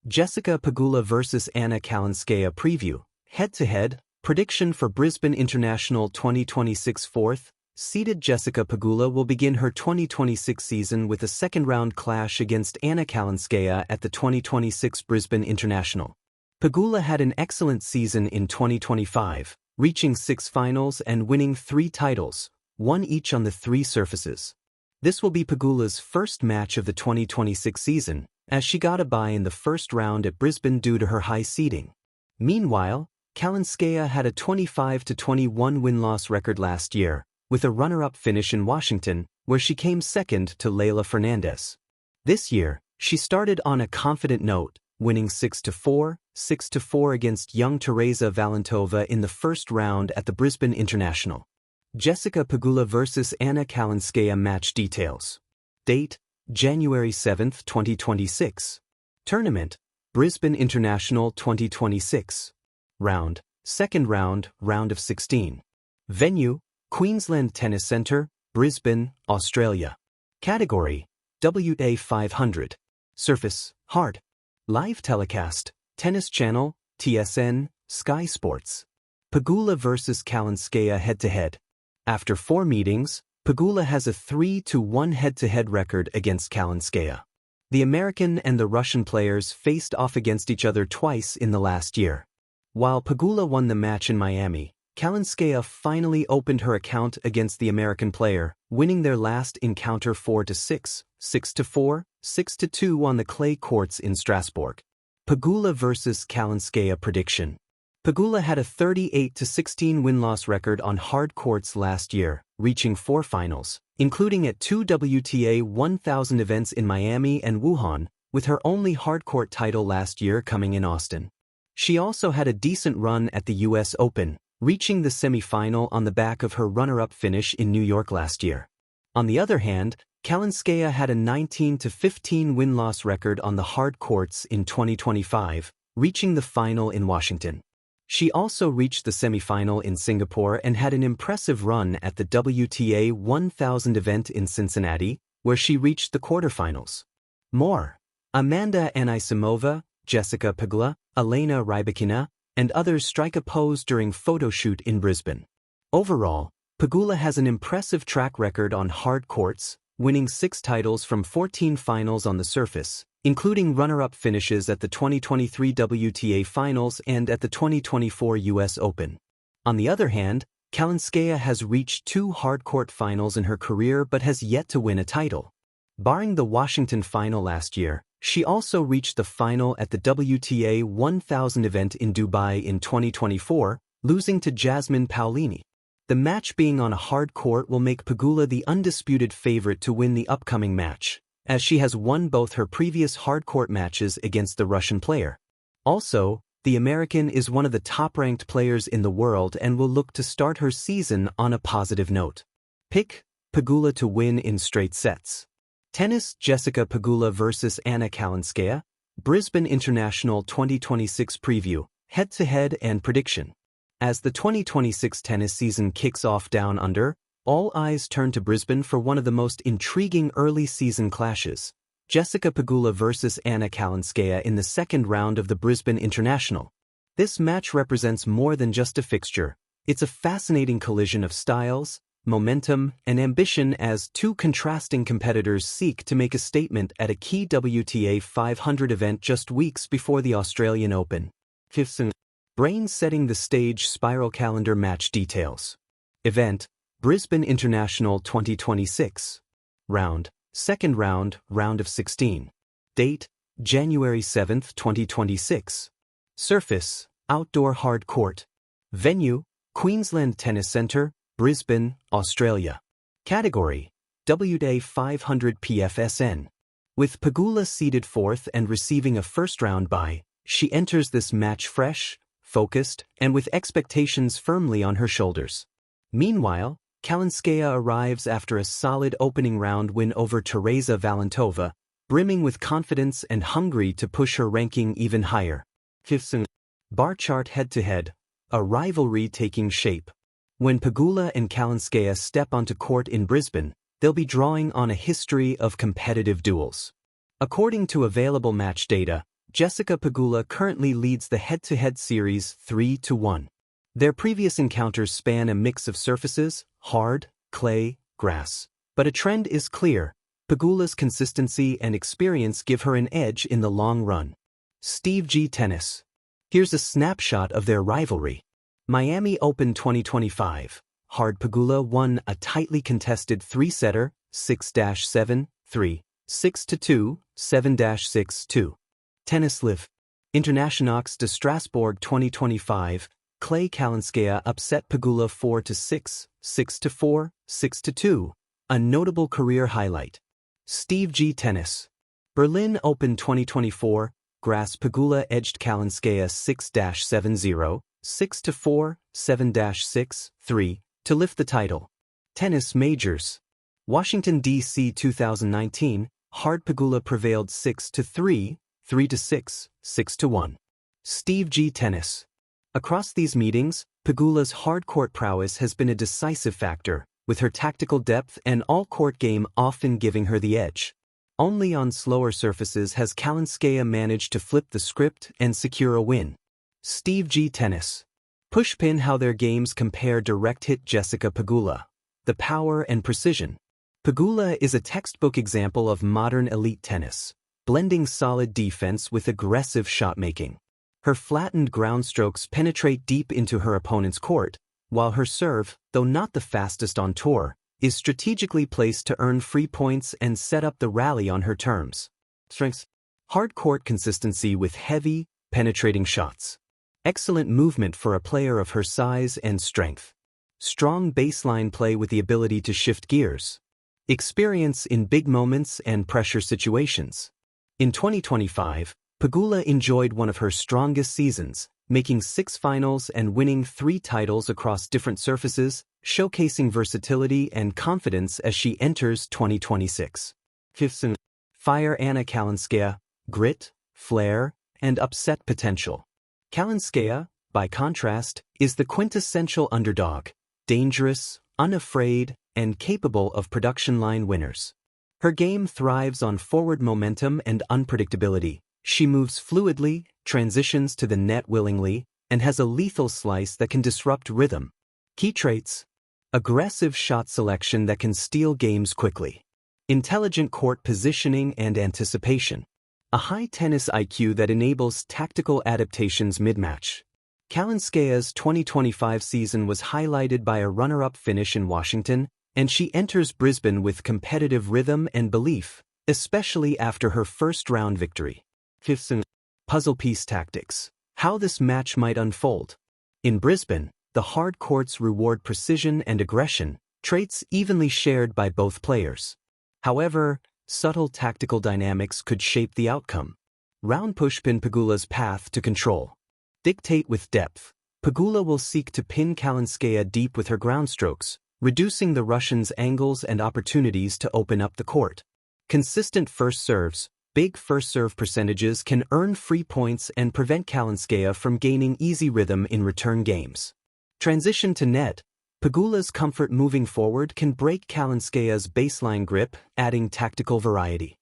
Jessica Pegula vs Anna Kalinskaya preview, head-to-head, prediction for Brisbane International 2026 fourth, seeded Jessica Pegula will begin her 2026 season with a second-round clash against Anna Kalinskaya at the 2026 Brisbane International. Pegula had an excellent season in 2025, reaching 6 finals and winning 3 titles, 1 each on the 3 surfaces. This will be Pegula's first match of the 2026 season, as she got a bye in the first round at Brisbane due to her high seeding. Meanwhile, Kalinskaya had a 25-21 win-loss record last year, with a runner-up finish in Washington, where she came second to Leylah Fernandez. This year, she started on a confident note, winning 6-4, 6-4 against young Teresa Valentova in the first round at the Brisbane International. Jessica Pegula vs Anna Kalinskaya match details. Date: January 7, 2026. Tournament: Brisbane International 2026. Round: Second round, round of 16. Venue: Queensland Tennis Centre, Brisbane, Australia. Category: WTA 500. Surface: hard. Live telecast: Tennis Channel, TSN, Sky Sports. Pegula vs Kalinskaya head-to-head. After 4 meetings, Pegula has a 3-1 head-to-head record against Kalinskaya. The American and the Russian players faced off against each other twice in the last year. While Pegula won the match in Miami, Kalinskaya finally opened her account against the American player, winning their last encounter 4-6, 6-4, 6-2 on the clay courts in Strasbourg. Pegula vs Kalinskaya prediction. Pegula had a 38-16 win-loss record on hard courts last year, reaching 4 finals, including at 2 WTA 1000 events in Miami and Wuhan, with her only hardcourt title last year coming in Austin. She also had a decent run at the US Open, reaching the semi-final on the back of her runner-up finish in New York last year. On the other hand, Kalinskaya had a 19-15 win-loss record on the hard courts in 2025, reaching the final in Washington. She also reached the semi-final in Singapore and had an impressive run at the WTA 1000 event in Cincinnati, where she reached the quarterfinals. More: Amanda Anisimova, Jessica Pegula, Elena Rybakina, and others strike a pose during photo shoot in Brisbane. Overall, Pegula has an impressive track record on hard courts, winning 6 titles from 14 finals on the surface, including runner-up finishes at the 2023 WTA Finals and at the 2024 US Open. On the other hand, Kalinskaya has reached 2 hardcourt finals in her career but has yet to win a title. Barring the Washington final last year, she also reached the final at the WTA 1000 event in Dubai in 2024, losing to Jasmine Paolini. The match being on a hard court will make Pegula the undisputed favorite to win the upcoming match, as she has won both her previous hardcourt matches against the Russian player. Also, the American is one of the top-ranked players in the world and will look to start her season on a positive note. Pick: Pegula to win in straight sets. Tennis: Jessica Pegula vs Anna Kalinskaya, Brisbane International 2026 preview, head-to-head and prediction. As the 2026 tennis season kicks off down under, all eyes turn to Brisbane for one of the most intriguing early-season clashes: Jessica Pegula vs Anna Kalinskaya in the second round of the Brisbane International. This match represents more than just a fixture. It's a fascinating collision of styles, momentum, and ambition as 2 contrasting competitors seek to make a statement at a key WTA 500 event just weeks before the Australian Open. Brain setting the stage spiral calendar match details. Event: Brisbane International 2026. Round: Second round, round of 16. Date: January 7, 2026. Surface: outdoor hard court. Venue: Queensland Tennis Centre, Brisbane, Australia. Category: WTA 500 PFSN. With Pegula seeded 4th and receiving a first-round bye, she enters this match fresh, focused, and with expectations firmly on her shoulders. Meanwhile, Kalinskaya arrives after a solid opening round win over Teresa Valentova, brimming with confidence and hungry to push her ranking even higher. Bar chart head-to-head, a rivalry taking shape. When Pegula and Kalinskaya step onto court in Brisbane, they'll be drawing on a history of competitive duels. According to available match data, Jessica Pegula currently leads the head-to-head series 3-1. Their previous encounters span a mix of surfaces, hard, clay, grass. But a trend is clear. Pegula's consistency and experience give her an edge in the long run. Steve G. Tennis. Here's a snapshot of their rivalry. Miami Open 2025. Hard Pegula won a tightly contested three-setter, 6-7, 3, 6-2, 7-6-2. Tennis Live. Internationaux de Strasbourg 2025. Clay Kalinskaya upset Pegula 4-6, 6-4, 6-2. A notable career highlight. Steve G. Tennis. Berlin Open 2024. Grass Pegula edged Kalinskaya 6-7-0, 6-4, 7-6, 3, to lift the title. Tennis Majors. Washington, D.C. 2019. Hard Pegula prevailed 6-3, 3-6, 6-1. Steve G. Tennis. Across these meetings, Pegula's hard-court prowess has been a decisive factor, with her tactical depth and all-court game often giving her the edge. Only on slower surfaces has Kalinskaya managed to flip the script and secure a win. Steve G. Tennis. Pushpin how their games compare direct hit Jessica Pegula. The power and precision. Pegula is a textbook example of modern elite tennis, blending solid defense with aggressive shot-making. Her flattened ground strokes penetrate deep into her opponent's court, while her serve, though not the fastest on tour, is strategically placed to earn free points and set up the rally on her terms. Strengths. Hard court consistency with heavy, penetrating shots. Excellent movement for a player of her size and strength. Strong baseline play with the ability to shift gears. Experience in big moments and pressure situations. In 2025, Pegula enjoyed one of her strongest seasons, making 6 finals and winning 3 titles across different surfaces, showcasing versatility and confidence as she enters 2026. Fifth, Fire Anna Kalinskaya, grit, flair, and upset potential. Kalinskaya, by contrast, is the quintessential underdog, dangerous, unafraid, and capable of production line winners. Her game thrives on forward momentum and unpredictability. She moves fluidly, transitions to the net willingly, and has a lethal slice that can disrupt rhythm. Key traits. Aggressive shot selection that can steal games quickly. Intelligent court positioning and anticipation. A high tennis IQ that enables tactical adaptations mid-match. Kalinskaya's 2025 season was highlighted by a runner-up finish in Washington, and she enters Brisbane with competitive rhythm and belief, especially after her first-round victory. Fifth, puzzle piece tactics. How this match might unfold. In Brisbane, the hard courts reward precision and aggression, traits evenly shared by both players. However, subtle tactical dynamics could shape the outcome. Round pushpin Pegula's path to control. Dictate with depth. Pegula will seek to pin Kalinskaya deep with her ground strokes, reducing the Russian's angles and opportunities to open up the court. Consistent first serves. Big first serve percentages can earn free points and prevent Kalinskaya from gaining easy rhythm in return games. Transition to net. Pegula's comfort moving forward can break Kalinskaya's baseline grip, adding tactical variety.